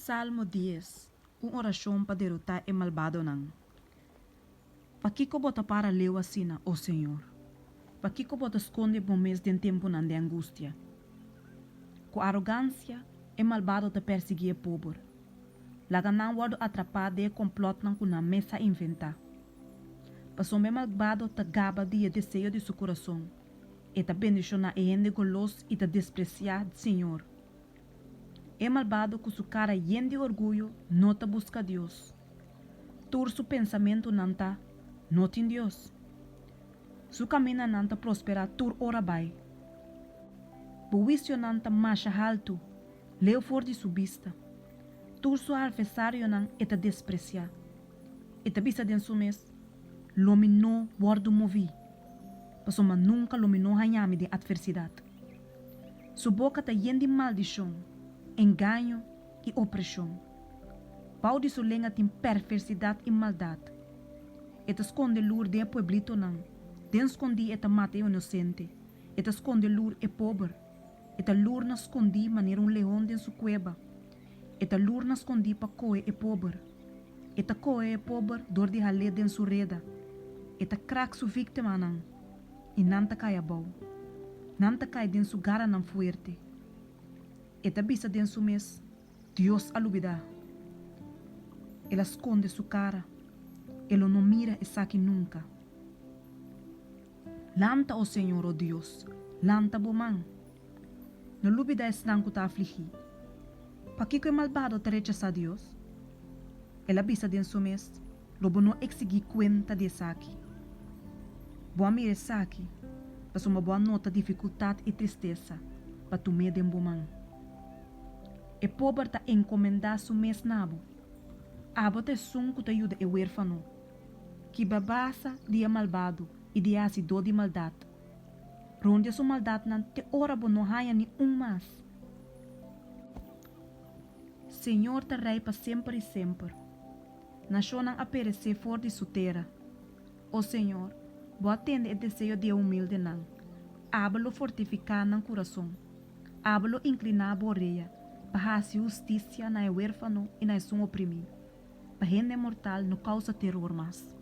Salmo 10, uma oração para derrotar o malvado não. Para que bota para leu assim, ó Senhor? Para que bota esconde bom mês de tempo não de angústia? Com arrogância, o malvado te perseguia pobre. Laga não wado atrapado e complot não com a mesa inventar. Passou o malvado te gaba de desejo de seu coração. E te bendiciona e gente goloso e te despreciar, Senhor. É malvado com sua cara llena de orgulho, não te busca Deus. Tur su pensamento não está, não tem Deus. Su caminho não está prospera, tur ora vai. Buício não está marcha alto, leu for de subista. Tur su adversário não é te despreciar. E te bisa den su mes, lominou bordo movi. Passou nunca lominou hanhame de adversidade. Su boca está llena de maldição, engano e opressão. Pau de sua língua tem perversidade e maldade. E te esconde lur de pueblito não. Den escondi e te mata o inocente. E te esconde lur e pobre. E te lur na escondi maneira leão de sua cueva. E te lur na escondi pa coe e pobre. E te coe e pobre dor de halé den sua reda. E te crack sua vítima não. E não te cai a bom. Não te cai den sua gara não fuerte. E te bisa den sua mes. Deus alubida. Ela esconde sua cara. Ela não mira e saque nunca. Lanta, ó Senhor, ó Deus. Lanta, bomang. No lubida es nanco ta afligir. Pa que o malvado te rechaza a Deus? Ela bisa den su mes. Lobo não exigir conta de saque. Boa mire saque. Mas uma boa nota dificuldade e tristeza. Pa tu me den bomang. E pobre ta encomendar su mes nabo. Abo te sunco te ajuda e huérfano. Que babasa dia malvado e dia se do de maldade. Ronde su maldade não te ora bo não haya ni mas. Senhor te rei para sempre e sempre. Nação não aparecer fora de sua terra. O Senhor, bo atende o desejo de humilde não. Abalo fortificar no coração. Abalo inclinar a boreia. Para a justiça na huérfano e na sum oprimido. Para gente mortal não causa terror mais.